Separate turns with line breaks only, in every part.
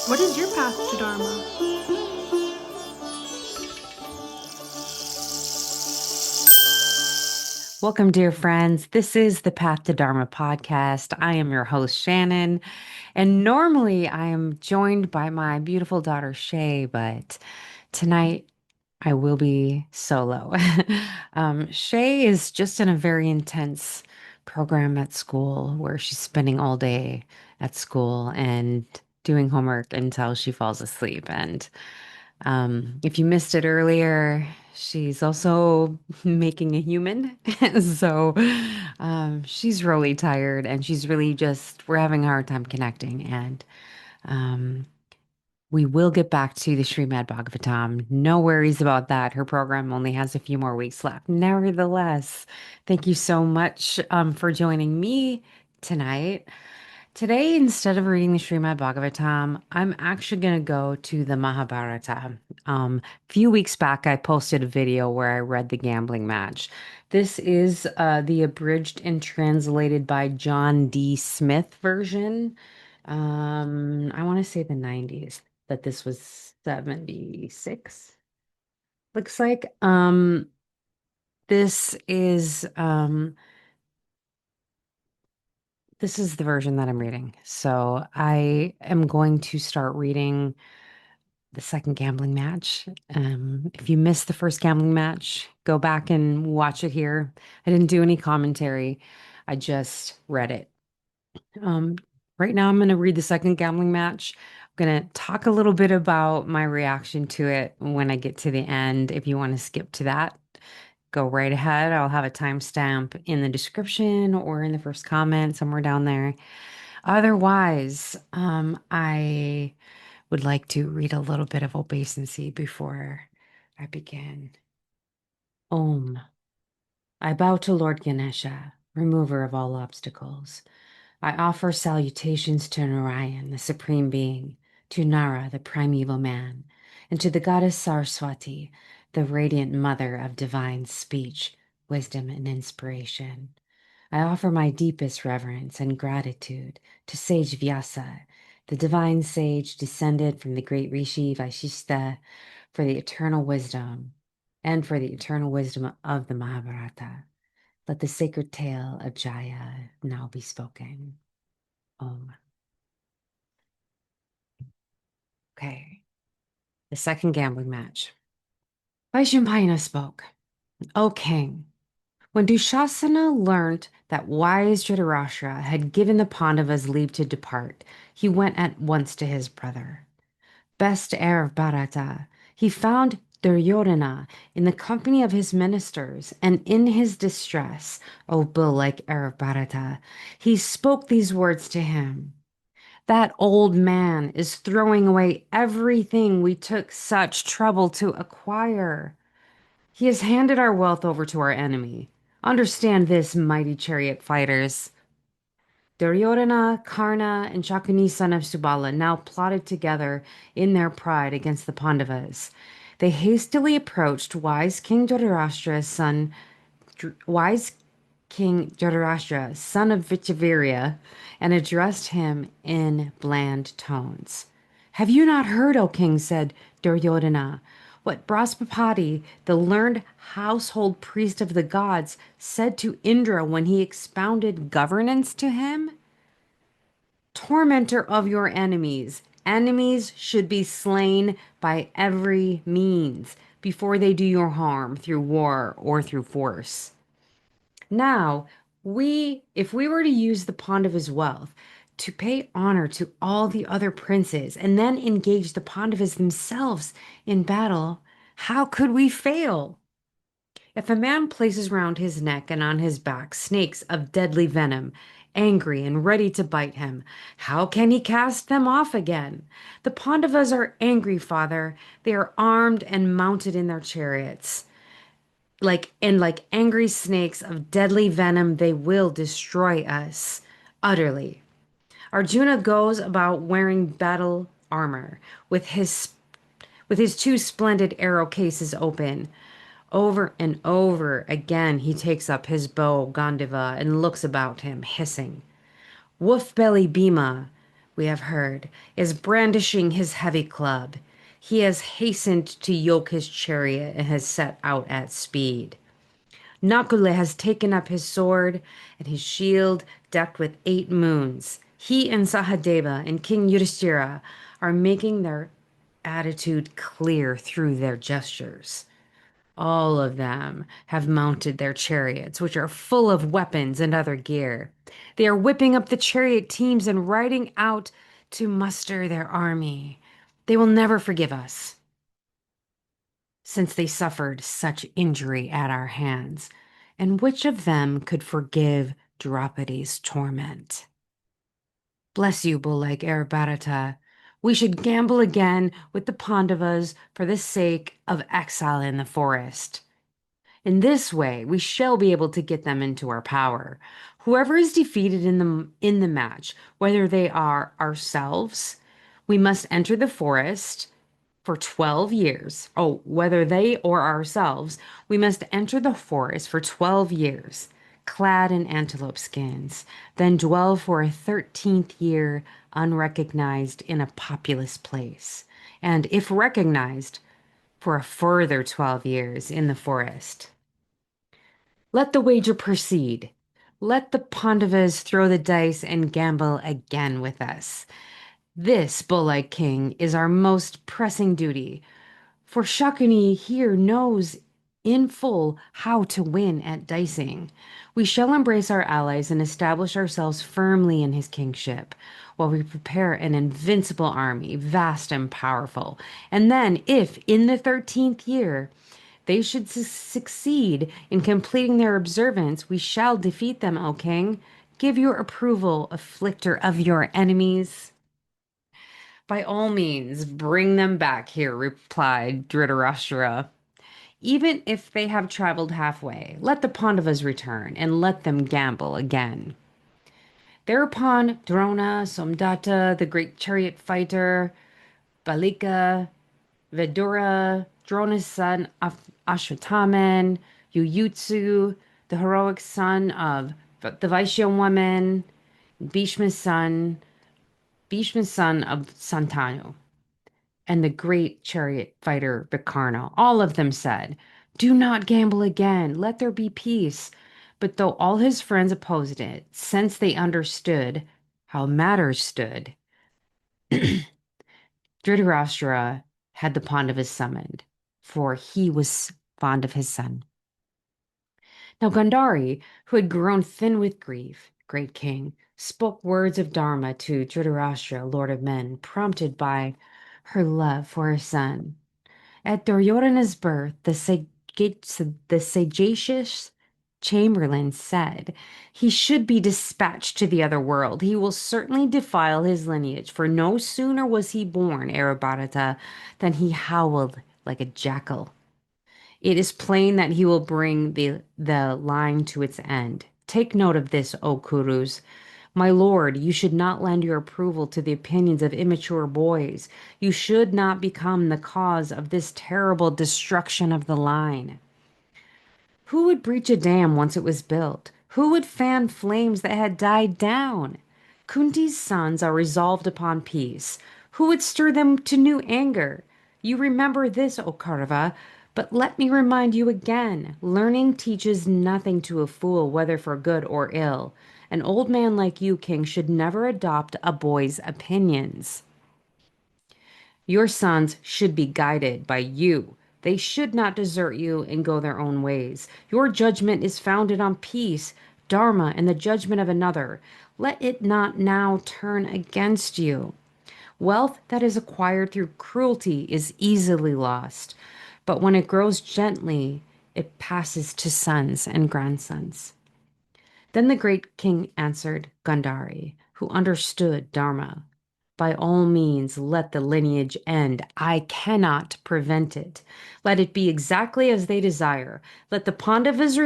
What is your path to Dharma?
Welcome, dear friends. This is the Path to Dharma podcast. I am your host, Shannon, and normally I am joined by my beautiful daughter, Shay, but tonight I will be solo. Shay is just in a very intense program at school where she's spending all day at school and doing homework until she falls asleep. And if you missed it earlier, she's also making a human. So she's really tired and she's really just, we're having a hard time connecting. And um, we will get back to the Srimad Bhagavatam. No worries about that. Her program only has a few more weeks left. Nevertheless, thank you so much for joining me tonight. Today, instead of reading the Srimad Bhagavatam, I'm actually going to go to the Mahabharata. A few weeks back, I posted a video where I read the gambling match. This is the abridged and translated by John D. Smith version. I want to say the 90s, but this was 76. Looks like this is this is the version that I'm reading. So I am going to start reading the second gambling match. If you missed the first gambling match, go back and watch it here. I didn't do any commentary. I just read it. Um, right now, I'm going to read the second gambling match. I'm going to talk a little bit about my reaction to it when I get to the end. If you want to skip to that, go right ahead. I'll have a timestamp in the description or in the first comment somewhere down there. Otherwise, I would like to read a little bit of obeisancy before I begin. Om. I bow to Lord Ganesha, remover of all obstacles. I offer salutations to Narayan, the Supreme Being, to Nara, the primeval man, and to the goddess Saraswati, the radiant mother of divine speech, wisdom, and inspiration. I offer my deepest reverence and gratitude to Sage Vyasa, the divine sage descended from the great Rishi Vashishta, for the eternal wisdom and for the eternal wisdom of the Mahabharata. Let the sacred tale of Jaya now be spoken. Om. Okay. The second gambling match. Vaishnampayana spoke. O king, when Dushasana learnt that wise Dhritarashtra had given the Pandavas leave to depart, he went at once to his brother. Best heir of Bharata, he found Duryodhana in the company of his ministers, and in his distress, O bull-like heir of Bharata, he spoke these words to him. That old man is throwing away everything we took such trouble to acquire. He has handed our wealth over to our enemy. Understand this, mighty chariot fighters. Duryodhana, Karna, and Shakuni son of Subala now plotted together in their pride against the Pandavas. They hastily approached wise King Dhritarashtra, son of Vichavirya, and addressed him in bland tones. Have you not heard, O king, said Duryodhana, what Brahaspati, the learned household priest of the gods, said to Indra when he expounded governance to him? Tormentor of your enemies, enemies should be slain by every means before they do you harm through war or through force. Now, if we were to use the Pandavas' wealth to pay honor to all the other princes and then engage the Pandavas themselves in battle, how could we fail? If a man places round his neck and on his back snakes of deadly venom, angry and ready to bite him, how can he cast them off again? The Pandavas are angry, father. They are armed and mounted in their chariots. Like angry snakes of deadly venom, they will destroy us utterly. Arjuna goes about wearing battle armor with his two splendid arrow cases open. Over and over again he takes up his bow Gandiva and looks about him, hissing. Wolf belly Bhima, we have heard, is brandishing his heavy club. He has hastened to yoke his chariot and has set out at speed. Nakule has taken up his sword and his shield decked with 8 moons. He and Sahadeva and King Yudhisthira are making their attitude clear through their gestures. All of them have mounted their chariots, which are full of weapons and other gear. They are whipping up the chariot teams and riding out to muster their army. They will never forgive us, since they suffered such injury at our hands. And which of them could forgive Draupadi's torment? Bless you, bull-like Bharata. We should gamble again with the Pandavas for the sake of exile in the forest. In this way, we shall be able to get them into our power. Whoever is defeated in the match, whether they are ourselves, we must enter the forest for 12 years. Oh, whether they or ourselves, we must enter the forest for 12 years, clad in antelope skins, then dwell for a 13th year unrecognized in a populous place, and if recognized, for a further 12 years in the forest. Let the wager proceed. Let the Pandavas throw the dice and gamble again with us. This, bull-like king, is our most pressing duty, for Shakuni here knows in full how to win at dicing. We shall embrace our allies and establish ourselves firmly in his kingship, while we prepare an invincible army, vast and powerful. And then, if in the 13th year they should succeed in completing their observance, we shall defeat them, O king. Give your approval, afflictor of your enemies. By all means, bring them back here, replied Dhritarashtra. Even if they have traveled halfway, let the Pandavas return and let them gamble again. Thereupon Drona, Somdatta, the great chariot fighter, Balika, Vidura, Drona's son Ashwathaman, Yuyutsu, the heroic son of the Vaishya woman, Bhishma's son, Bhishma's son of Santanu, and the great chariot fighter Vikarna. All of them said, "Do not gamble again. Let there be peace." But though all his friends opposed it, since they understood how matters stood, Dhritarashtra had the Pandavas summoned, for he was fond of his son. Now Gandhari, who had grown thin with grief, great king, spoke words of Dharma to Dhritarashtra, lord of men, prompted by her love for her son. At Duryodhana's birth, the sagacious chamberlain said he should be dispatched to the other world. He will certainly defile his lineage, for no sooner was he born, Bharata, than he howled like a jackal. It is plain that he will bring the line to its end. Take note of this, O Kurus. My lord, you should not lend your approval to the opinions of immature boys. You should not become the cause of this terrible destruction of the line. Who would breach a dam once it was built? Who would fan flames that had died down? Kunti's sons are resolved upon peace. Who would stir them to new anger? You remember this, O Kaurava, but let me remind you again. Learning teaches nothing to a fool, whether for good or ill. An old man like you, king, should never adopt a boy's opinions. Your sons should be guided by you. They should not desert you and go their own ways. Your judgment is founded on peace, Dharma, and the judgment of another. Let it not now turn against you. Wealth that is acquired through cruelty is easily lost, but when it grows gently, it passes to sons and grandsons. Then the great king answered Gandhari, who understood Dharma. By all means, let the lineage end. I cannot prevent it. Let it be exactly as they desire. Let the Pandavas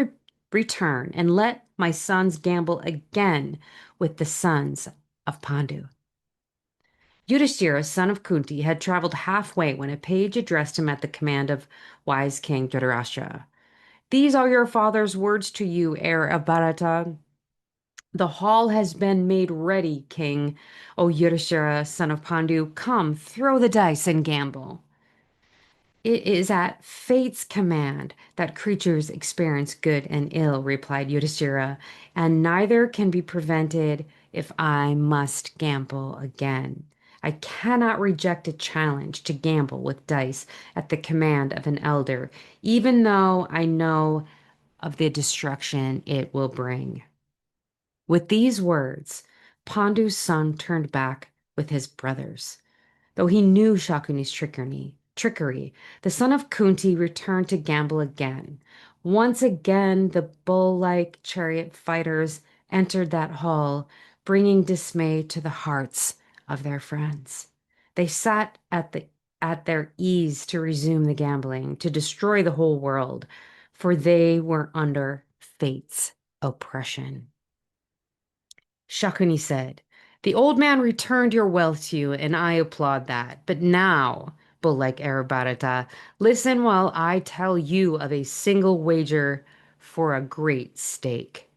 return, and let my sons gamble again with the sons of Pandu. Yudhisthira, son of Kunti, had traveled halfway when a page addressed him at the command of wise King Dhritarashtra. These are your father's words to you, heir of Bharata. The hall has been made ready, King. O Yudhishthira, son of Pandu, come, throw the dice and gamble. It is at fate's command that creatures experience good and ill, replied Yudhisthira, and neither can be prevented if I must gamble again. I cannot reject a challenge to gamble with dice at the command of an elder, even though I know of the destruction it will bring. With these words, Pandu's son turned back with his brothers. Though he knew Shakuni's trickery, the son of Kunti returned to gamble again. Once again, the bull-like chariot fighters entered that hall, bringing dismay to the hearts of their friends. They sat at their ease to resume the gambling, to destroy the whole world, for they were under fate's oppression. Shakuni said, "The old man returned your wealth to you, and I applaud that. But now, bull-like Arabharata, listen while I tell you of a single wager for a great stake.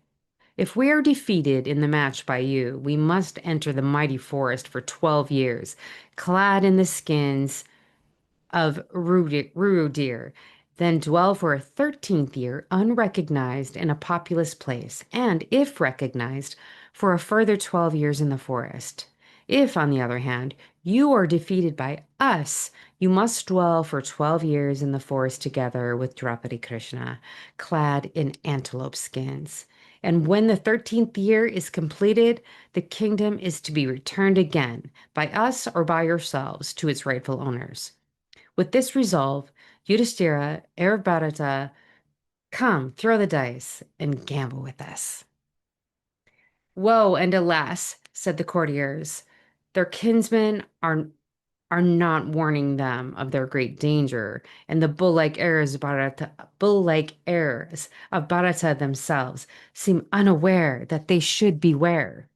If we are defeated in the match by you, we must enter the mighty forest for 12 years, clad in the skins of Rurudir, then dwell for a 13th year unrecognized in a populous place, and, if recognized, for a further 12 years in the forest. If, on the other hand, you are defeated by us, you must dwell for 12 years in the forest together with Draupadi Krishna, clad in antelope skins. And when the 13th year is completed, the kingdom is to be returned again, by us or by yourselves, to its rightful owners. With this resolve, Yudhisthira, heir of Bharata, come, throw the dice and gamble with us." "Woe and alas," said the courtiers, "their kinsmen are not warning them of their great danger, and the bull-like heirs of Bharata themselves seem unaware that they should beware."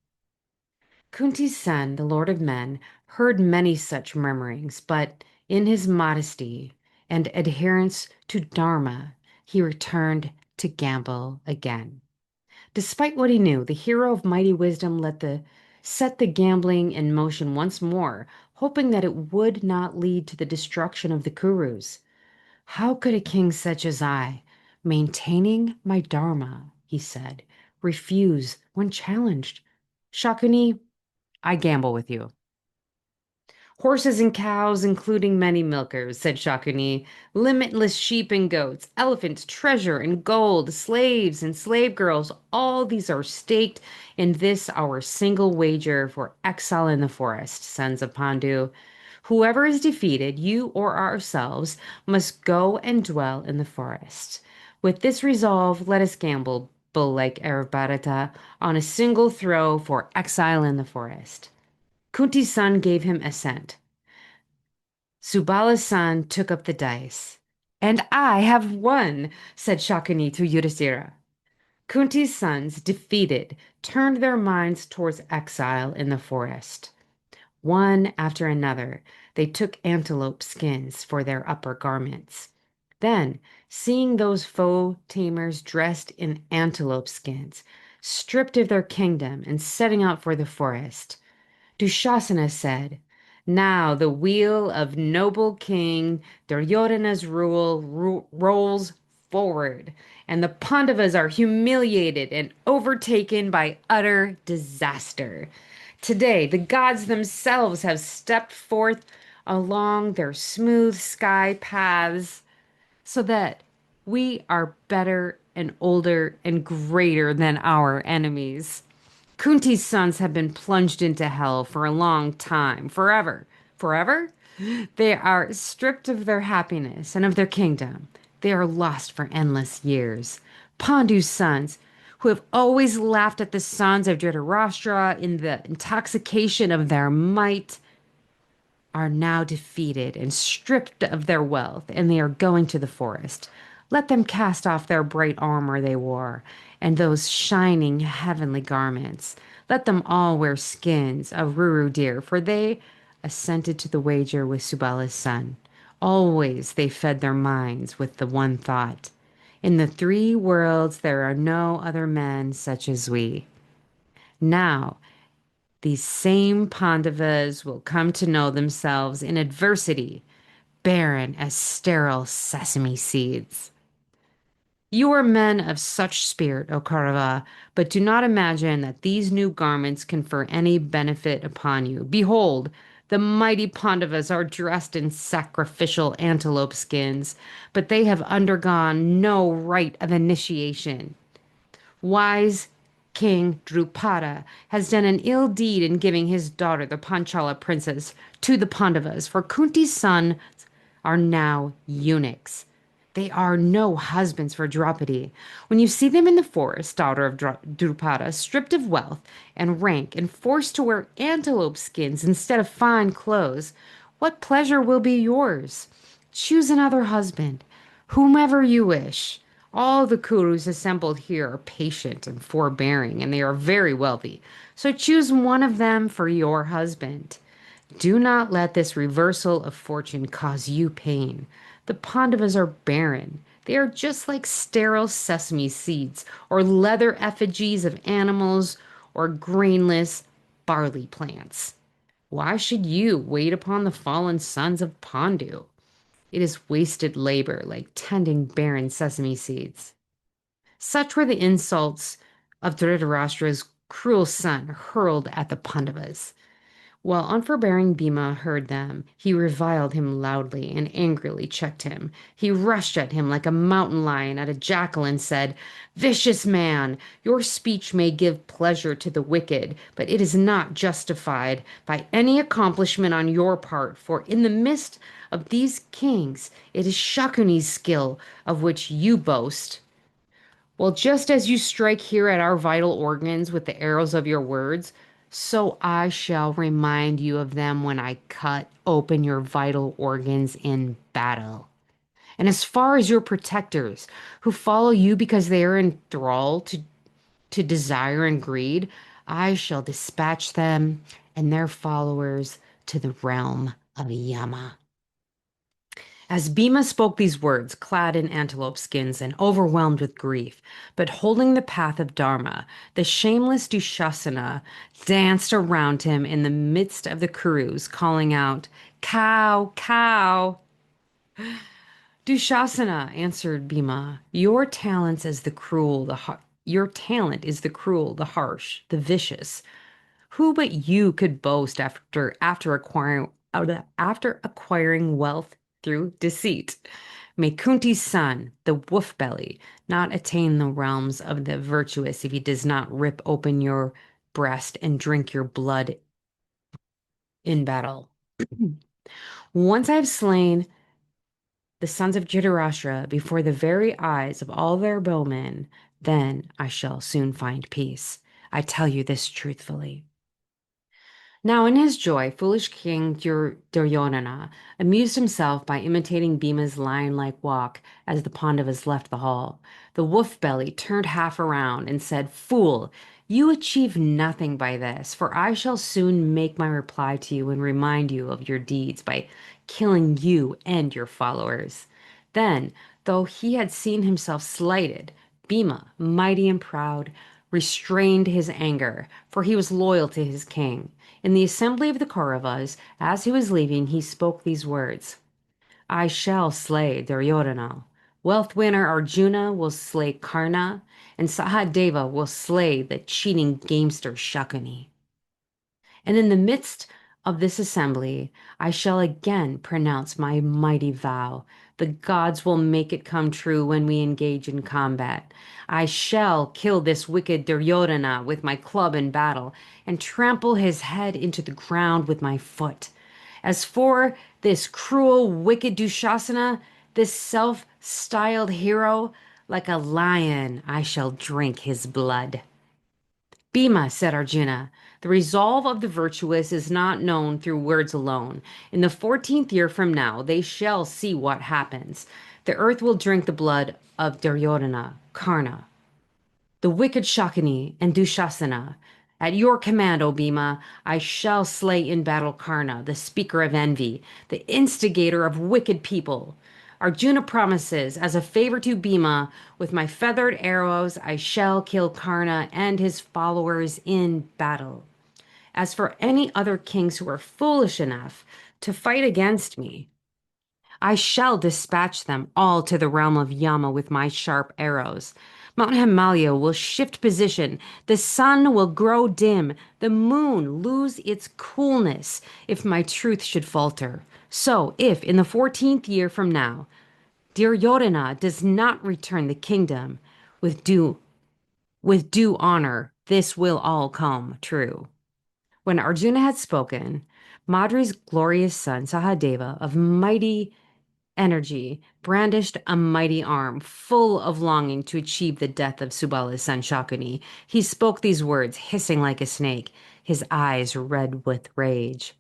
Kunti's son, the Lord of Men, heard many such murmurings, but in his modesty and adherence to Dharma, he returned to gamble again. Despite what he knew, the hero of mighty wisdom set the gambling in motion once more, hoping that it would not lead to the destruction of the Kurus. "How could a king such as I, maintaining my Dharma," he said, "refuse when challenged? Shakuni, I gamble with you." "Horses and cows, including many milkers," said Shakuni, "limitless sheep and goats, elephants, treasure and gold, slaves and slave girls, all these are staked in this our single wager for exile in the forest, sons of Pandu. Whoever is defeated, you or ourselves, must go and dwell in the forest. With this resolve, let us gamble, bull-like Arab Bharata, on a single throw for exile in the forest." Kunti's son gave him assent. Subala's son took up the dice. "And I have won," said Shakuni to Yudhisthira. Kunti's sons, defeated, turned their minds towards exile in the forest. One after another, they took antelope skins for their upper garments. Then, seeing those foe tamers dressed in antelope skins, stripped of their kingdom and setting out for the forest, Dushasana said, "Now the wheel of noble King Duryodhana's rolls forward, and the Pandavas are humiliated and overtaken by utter disaster. Today, the gods themselves have stepped forth along their smooth sky paths so that we are better and older and greater than our enemies. Kunti's sons have been plunged into hell for a long time, forever. Forever? They are stripped of their happiness and of their kingdom. They are lost for endless years. Pandu's sons, who have always laughed at the sons of Dhritarashtra in the intoxication of their might, are now defeated and stripped of their wealth, and they are going to the forest. Let them cast off their bright armor they wore, and those shining heavenly garments. Let them all wear skins of Ruru deer, for they assented to the wager with Subala's son. Always they fed their minds with the one thought: in the three worlds there are no other men such as we. Now, these same Pandavas will come to know themselves in adversity, barren as sterile sesame seeds. You are men of such spirit, O Kaurava, but do not imagine that these new garments confer any benefit upon you. Behold, the mighty Pandavas are dressed in sacrificial antelope skins, but they have undergone no rite of initiation. Wise King Drupada has done an ill deed in giving his daughter, the Panchala princess, to the Pandavas, for Kunti's sons are now eunuchs. They are no husbands for Draupadi. When you see them in the forest, daughter of Drupada, stripped of wealth and rank and forced to wear antelope skins instead of fine clothes, what pleasure will be yours? Choose another husband, whomever you wish. All the Kurus assembled here are patient and forbearing, and they are very wealthy. So choose one of them for your husband. Do not let this reversal of fortune cause you pain. The Pandavas are barren. They are just like sterile sesame seeds, or leather effigies of animals, or grainless barley plants. Why should you wait upon the fallen sons of Pandu? It is wasted labor, like tending barren sesame seeds. Such were the insults of Dhritarashtra's cruel son hurled at the Pandavas. While unforbearing Bhima heard them, he reviled him loudly and angrily checked him. He rushed at him like a mountain lion at a jackal and said, "Vicious man, your speech may give pleasure to the wicked, but it is not justified by any accomplishment on your part, for in the midst of these kings it is Shakuni's skill of which you boast. Well, just as you strike here at our vital organs with the arrows of your words, so I shall remind you of them when I cut open your vital organs in battle. And as far as your protectors, who follow you because they are enthralled to desire and greed, I shall dispatch them and their followers to the realm of Yama." As Bhima spoke these words, clad in antelope skins and overwhelmed with grief, but holding the path of Dharma, the shameless Dushasana danced around him in the midst of the Kurus, calling out, "Cow, cow!" "Dushasana," answered Bhima, your talent is the cruel, the harsh, the vicious. Who but you could boast after acquiring wealth through deceit? May Kunti's son, the wolf belly, not attain the realms of the virtuous if he does not rip open your breast and drink your blood in battle. Once I have slain the sons of Dhritarashtra before the very eyes of all their bowmen, then I shall soon find peace. I tell you this truthfully. Now, in his joy, foolish King Duryodhana amused himself by imitating Bhima's lion-like walk as the Pandavas left the hall. The wolf belly turned half around and said, "Fool, you achieve nothing by this, for I shall soon make my reply to you and remind you of your deeds by killing you and your followers." Then, though he had seen himself slighted, Bhima, mighty and proud, restrained his anger, for he was loyal to his king. In the assembly of the Kauravas, as he was leaving, he spoke these words: "I shall slay Duryodhana. Wealth winner Arjuna will slay Karna, and Sahadeva will slay the cheating gamester Shakuni. And in the midst of this assembly, I shall again pronounce my mighty vow. The gods will make it come true when we engage in combat. I shall kill this wicked Duryodhana with my club in battle and trample his head into the ground with my foot. As for this cruel, wicked Dushasana, this self-styled hero, like a lion, I shall drink his blood." "Bhima," said Arjuna, "the resolve of the virtuous is not known through words alone. In the 14th year from now, they shall see what happens. The earth will drink the blood of Duryodhana, Karna, the wicked Shakuni, and Dushasana. At your command, O Bhima, I shall slay in battle Karna, the speaker of envy, the instigator of wicked people. Arjuna promises, as a favor to Bhima, with my feathered arrows I shall kill Karna and his followers in battle. As for any other kings who are foolish enough to fight against me, I shall dispatch them all to the realm of Yama with my sharp arrows. Mount Himalaya will shift position. The sun will grow dim. The moon lose its coolness if my truth should falter. So, if in the 14th year from now, Duryodhana does not return the kingdom with due honor, this will all come true. When Arjuna had spoken, Madri's glorious son Sahadeva of mighty energy brandished a mighty arm, full of longing to achieve the death of Subala's son Shakuni. He spoke these words, hissing like a snake, his eyes red with rage.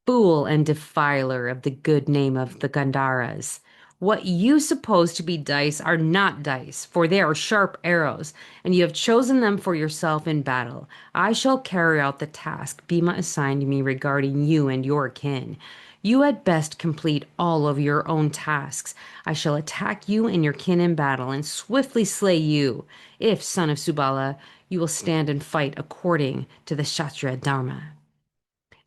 Fool and defiler of the good name of the Gandharas. What you suppose to be dice are not dice, for they are sharp arrows, and you have chosen them for yourself in battle. I shall carry out the task Bhima assigned me regarding you and your kin. You had best complete all of your own tasks. I shall attack you and your kin in battle and swiftly slay you. If, son of Subala, you will stand and fight according to the Kshatriya Dharma.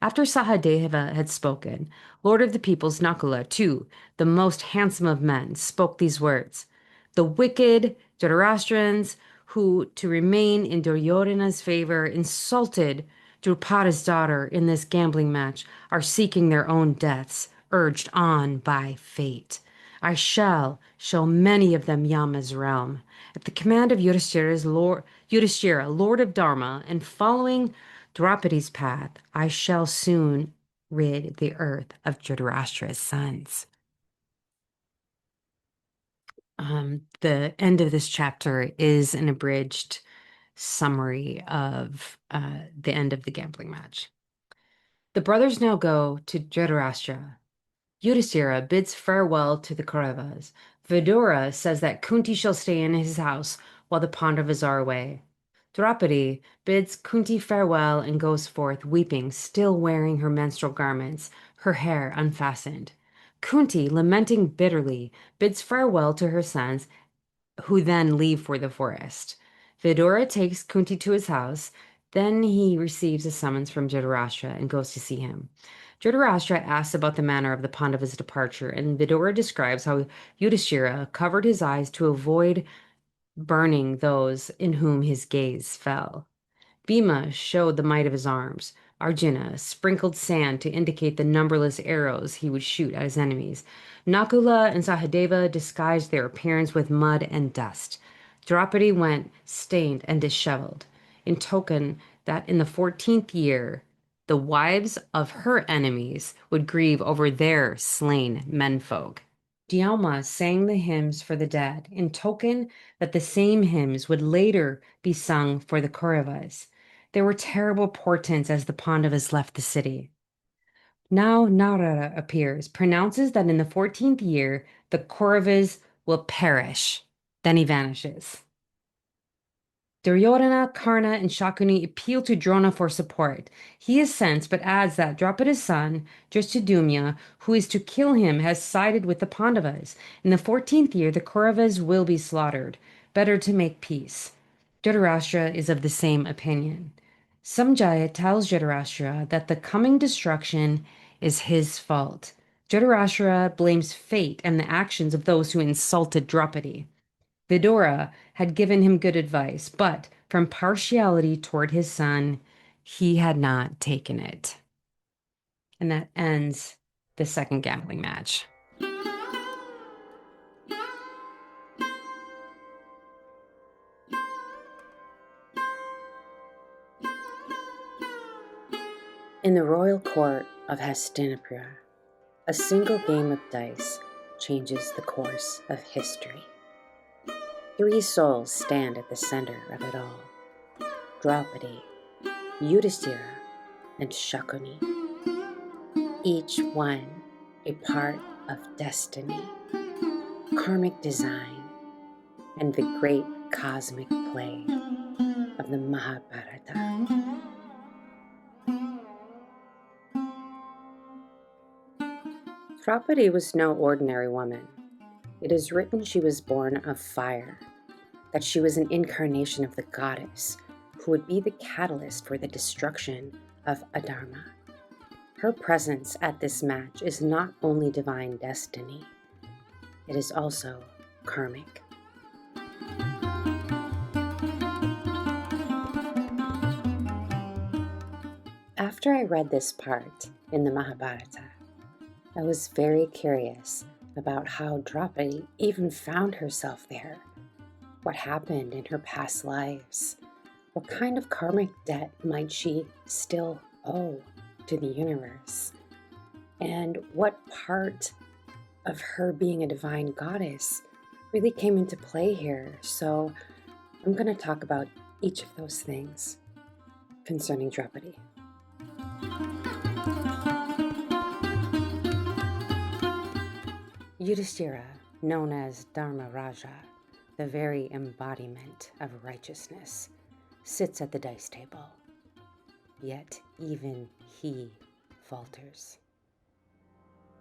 After Sahadeva had spoken, Lord of the Peoples Nakula, too, the most handsome of men, spoke these words. The wicked Dhritarashtrans, who, to remain in Duryodhana's favor, insulted Draupadi's daughter in this gambling match, are seeking their own deaths, urged on by fate. I shall show many of them Yama's realm. At the command of Yudhisthira, Lord of Dharma, and following Draupadi's path, I shall soon rid the earth of Dhritarashtra's sons. The end of this chapter is an abridged summary of the end of the gambling match. The brothers now go to Dhritarashtra. Yudhisthira bids farewell to the Kauravas. Vidura says that Kunti shall stay in his house while the Pandavas are away. Draupadi bids Kunti farewell and goes forth, weeping, still wearing her menstrual garments, her hair unfastened. Kunti, lamenting bitterly, bids farewell to her sons, who then leave for the forest. Vidura takes Kunti to his house. Then he receives a summons from Dhritarashtra and goes to see him. Dhritarashtra asks about the manner of the Pandavas' departure, and Vidura describes how Yudhishthira covered his eyes to avoid burning those in whom his gaze fell. Bhima showed the might of his arms. Arjuna sprinkled sand to indicate the numberless arrows he would shoot at his enemies. Nakula and Sahadeva disguised their appearance with mud and dust. Draupadi went stained and disheveled, in token that in the 14th year the wives of her enemies would grieve over their slain menfolk. Dhyalma sang the hymns for the dead, in token that the same hymns would later be sung for the Kauravas. There were terrible portents as the Pandavas left the city. Now Narada appears, pronounces that in the 14th year the Kauravas will perish. Then he vanishes. Duryodhana, Karna, and Shakuni appeal to Drona for support. He assents, but adds that Draupadi's son, Drishtadyumna, who is to kill him, has sided with the Pandavas. In the 14th year, the Kauravas will be slaughtered. Better to make peace. Dhritarashtra is of the same opinion. Samjaya tells Dhritarashtra that the coming destruction is his fault. Dhritarashtra blames fate and the actions of those who insulted Draupadi. Vidura had given him good advice, but from partiality toward his son, he had not taken it. And that ends the second gambling match. In the royal court of Hastinapura, a single game of dice changes the course of history. 3 souls stand at the center of it all: Draupadi, Yudhisthira, and Shakuni. Each one a part of destiny, karmic design, and the great cosmic play of the Mahabharata. Draupadi was no ordinary woman. It is written she was born of fire, that she was an incarnation of the goddess who would be the catalyst for the destruction of Adharma. Her presence at this match is not only divine destiny, it is also karmic. After I read this part in the Mahabharata, I was very curious about how Draupadi even found herself there. What happened in her past lives? What kind of karmic debt might she still owe to the universe? And what part of her being a divine goddess really came into play here? So I'm going to talk about each of those things concerning Draupadi. Yudhisthira, known as Dharma Raja, the very embodiment of righteousness, sits at the dice table. Yet even he falters.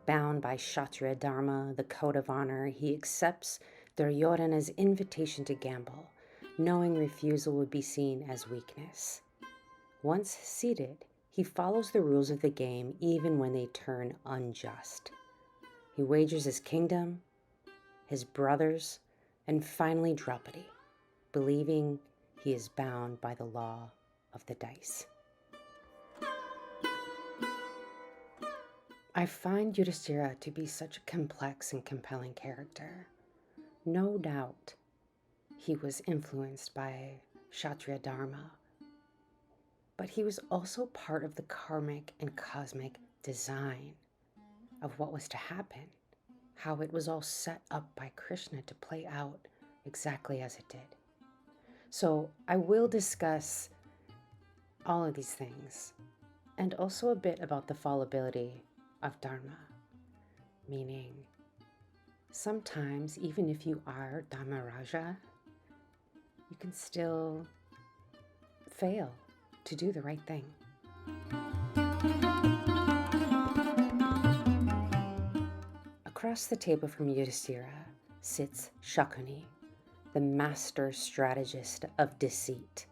Bound by Kshatriya Dharma, the code of honor, he accepts Duryodhana's invitation to gamble, knowing refusal would be seen as weakness. Once seated, he follows the rules of the game even when they turn unjust. He wagers his kingdom, his brothers, and finally Draupadi, believing he is bound by the law of the dice. I find Yudhisthira to be such a complex and compelling character. No doubt he was influenced by Kshatriya Dharma, but he was also part of the karmic and cosmic design of what was to happen, how it was all set up by Krishna to play out exactly as it did. So I will discuss all of these things, and also a bit about the fallibility of Dharma, meaning sometimes even if you are Dharma Raja, you can still fail to do the right thing. Across the table from Yudhisthira sits Shakuni, the master strategist of deceit.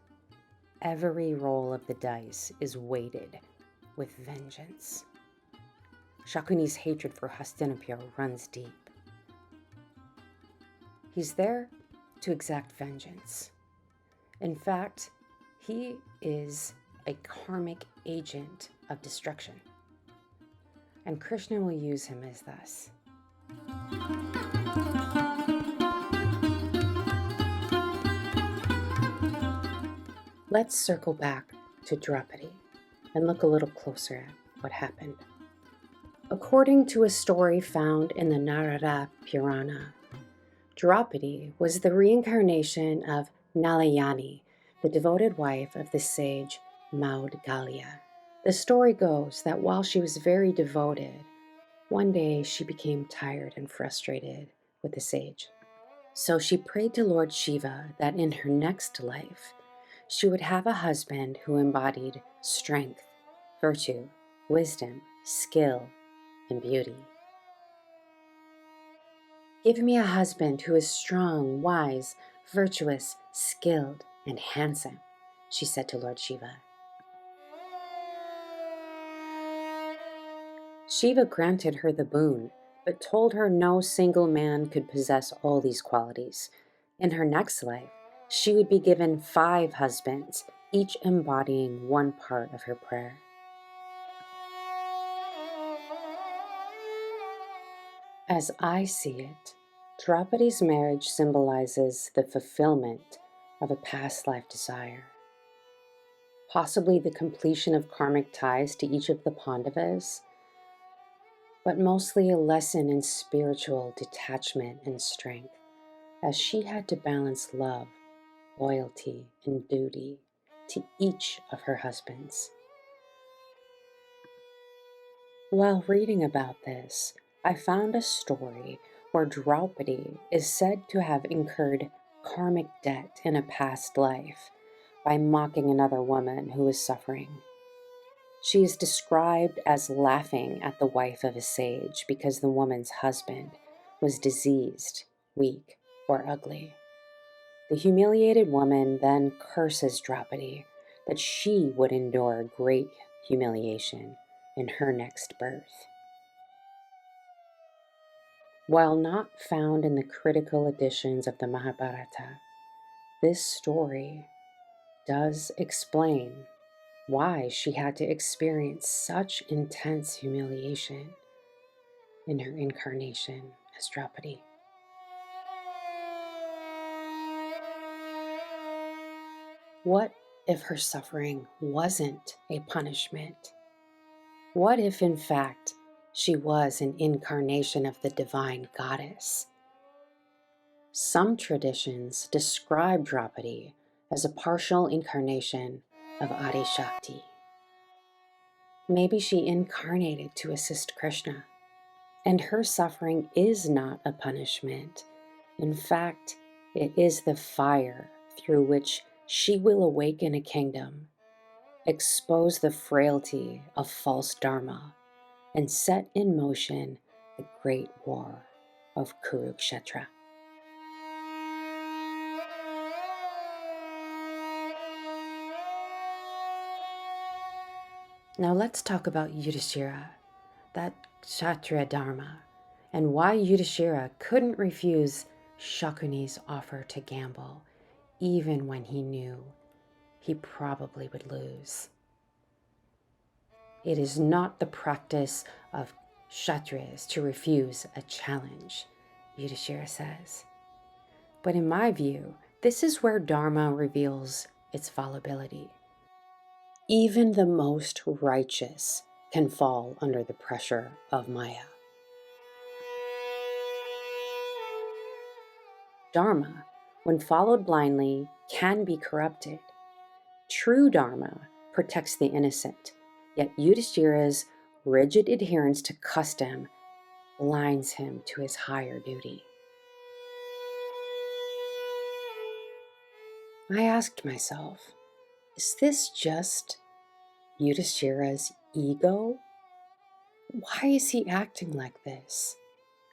Every roll of the dice is weighted with vengeance. Shakuni's hatred for Hastinapur runs deep. He's there to exact vengeance. In fact, he is a karmic agent of destruction, and Krishna will use him as thus. Let's circle back to Draupadi and look a little closer at what happened. According to a story found in the Narada Purana, Draupadi was the reincarnation of Nalayani, the devoted wife of the sage Maudgalya. The story goes that while she was very devoted, one day she became tired and frustrated with the sage. So she prayed to Lord Shiva that in her next life, she would have a husband who embodied strength, virtue, wisdom, skill, and beauty. Give me a husband who is strong, wise, virtuous, skilled, and handsome, she said to Lord Shiva. Shiva granted her the boon, but told her no single man could possess all these qualities. In her next life, she would be given 5 husbands, each embodying one part of her prayer. As I see it, Draupadi's marriage symbolizes the fulfillment of a past life desire, possibly the completion of karmic ties to each of the Pandavas, but mostly a lesson in spiritual detachment and strength, as she had to balance love, loyalty, and duty to each of her husbands. While reading about this, I found a story where Draupadi is said to have incurred karmic debt in a past life by mocking another woman who was suffering. She is described as laughing at the wife of a sage because the woman's husband was diseased, weak, or ugly. The humiliated woman then curses Draupadi that she would endure great humiliation in her next birth. While not found in the critical editions of the Mahabharata, this story does explain why she had to experience such intense humiliation in her incarnation as Draupadi. What if her suffering wasn't a punishment? What if, in fact, she was an incarnation of the divine goddess? Some traditions describe Draupadi as a partial incarnation of Adi Shakti. Maybe she incarnated to assist Krishna, and her suffering is not a punishment. In fact, it is the fire through which she will awaken a kingdom, expose the frailty of false Dharma, and set in motion the great war of Kurukshetra. Now let's talk about Yudhisthira, that Kshatriya Dharma, and why Yudhishthira couldn't refuse Shakuni's offer to gamble, even when he knew he probably would lose. It is not the practice of Kshatriyas to refuse a challenge, Yudhishthira says. But in my view, this is where Dharma reveals its fallibility. Even the most righteous can fall under the pressure of Maya. Dharma, when followed blindly, can be corrupted. True Dharma protects the innocent, yet Yudhishthira's rigid adherence to custom blinds him to his higher duty. I asked myself, is this just Yudhishthira's ego? Why is he acting like this?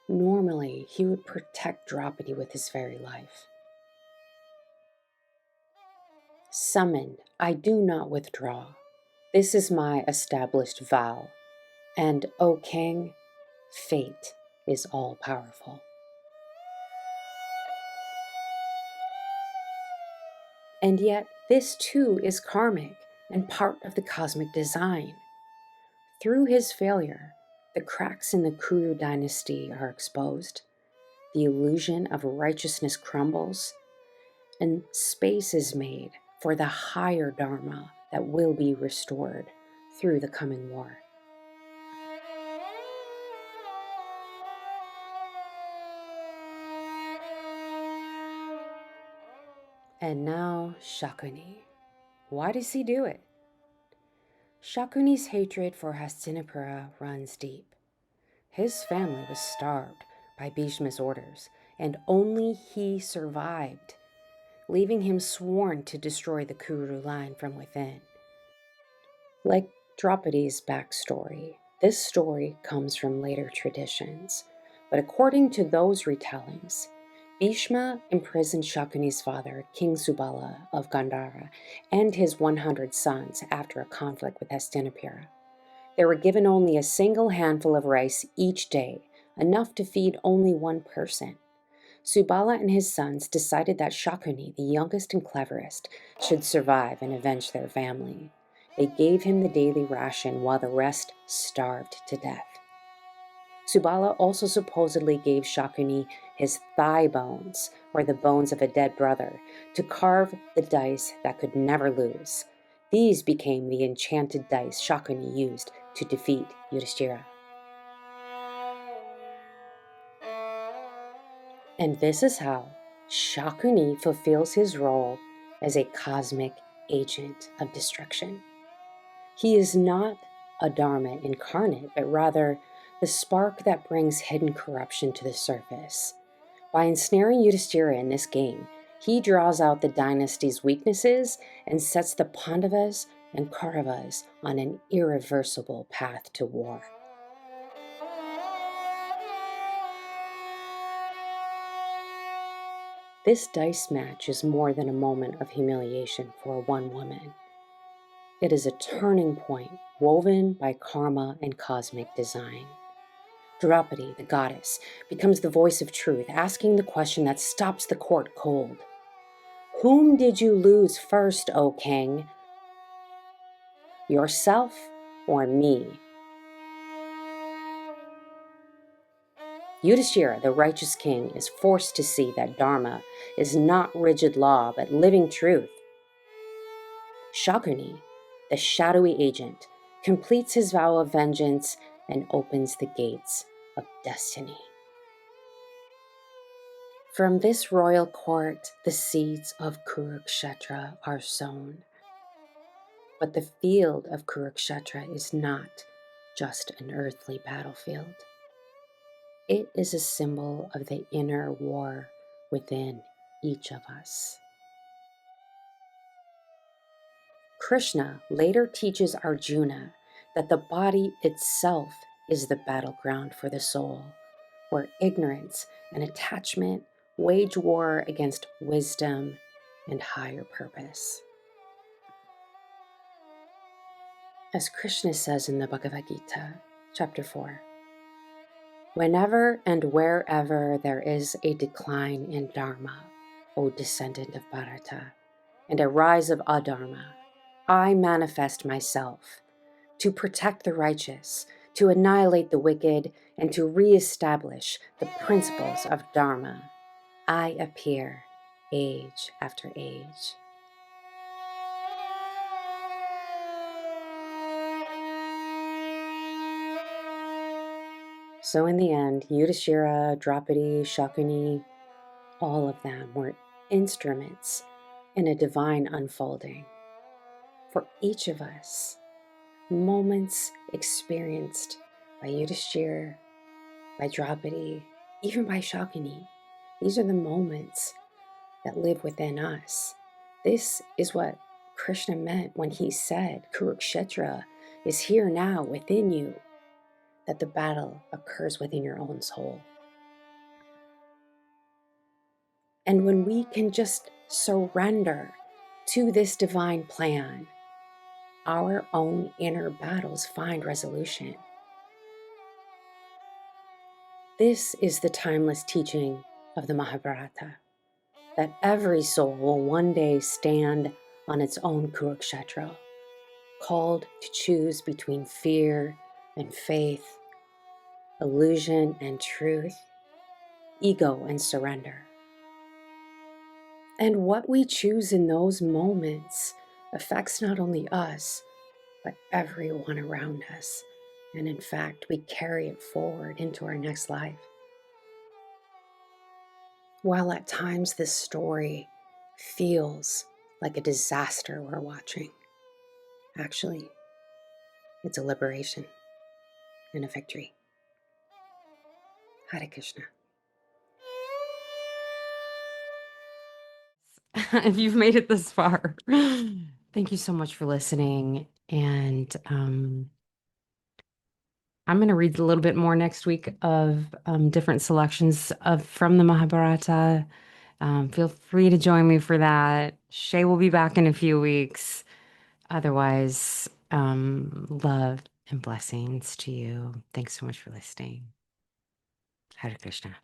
Normally, he would protect Draupadi with his very life. Summoned, I do not withdraw. This is my established vow. And, O King, fate is all-powerful. And yet, this too is karmic and part of the cosmic design. Through his failure, the cracks in the Kuru dynasty are exposed, the illusion of righteousness crumbles, and space is made for the higher Dharma that will be restored through the coming war. And now Shakuni. Why does he do it? Shakuni's hatred for Hastinapura runs deep. His family was starved by Bhishma's orders, and only he survived, leaving him sworn to destroy the Kuru line from within. Like Draupadi's backstory, this story comes from later traditions, but according to those retellings, Bhishma imprisoned Shakuni's father, King Subala of Gandhara, and his 100 sons after a conflict with Hastinapura. They were given only a single handful of rice each day, enough to feed only one person. Subala and his sons decided that Shakuni, the youngest and cleverest, should survive and avenge their family. They gave him the daily ration while the rest starved to death. Subala also supposedly gave Shakuni his thigh bones, or the bones of a dead brother, to carve the dice that could never lose. These became the enchanted dice Shakuni used to defeat Yudhishthira. And this is how Shakuni fulfills his role as a cosmic agent of destruction. He is not a Dharma incarnate, but rather the spark that brings hidden corruption to the surface. By ensnaring Yudhisthira in this game, he draws out the dynasty's weaknesses and sets the Pandavas
and Kauravas on an irreversible path to war. This dice match is more than a moment of humiliation for one woman. It is a turning point woven by karma and cosmic design. Draupadi, the goddess, becomes the voice of truth, asking the question that stops the court cold. Whom did you lose first, O king? Yourself or me? Yudhisthira, the righteous king, is forced to see that Dharma is not rigid law but living truth. Shakuni, the shadowy agent, completes his vow of vengeance and opens the gates of destiny. From this royal court, the seeds of kurukshetra are sown. But the field of kurukshetra is not just an earthly battlefield. It is a symbol of the inner war within each of us. Krishna later teaches Arjuna that the body itself is the battleground for the soul, where ignorance and attachment wage war against wisdom and higher purpose. As Krishna says in the Bhagavad Gita, chapter 4, whenever and wherever there is a decline in Dharma, O descendant of Bharata, and a rise of Adharma, I manifest myself to protect the righteous, to annihilate the wicked, and to reestablish the principles of Dharma. I appear age after age. So in the end, Yudhisthira, Draupadi, Shakuni, all of them were instruments in a divine unfolding. For each of us, moments experienced by Yudhisthira, by Draupadi, even by Shakuni, these are the moments that live within us. This is what Krishna meant when he said, Kurukshetra is here now within you, that the battle occurs within your own soul. And when we can just surrender to this divine plan, our own inner battles find resolution. This is the timeless teaching of the Mahabharata, that every soul will one day stand on its own kurukshetra, called to choose between fear and faith, illusion and truth, ego and surrender. And what we choose in those moments affects not only us, but everyone around us. And in fact, we carry it forward into our next life. While at times this story feels like a disaster we're watching, actually, it's a liberation and a victory. Hare Krishna.
If you've made it this far, thank you so much for listening. And I'm going to read a little bit more next week of different selections from the Mahabharata. Feel free to join me for that. Shay will be back in a few weeks. Otherwise, love and blessings to you. Thanks so much for listening. Hare Krishna.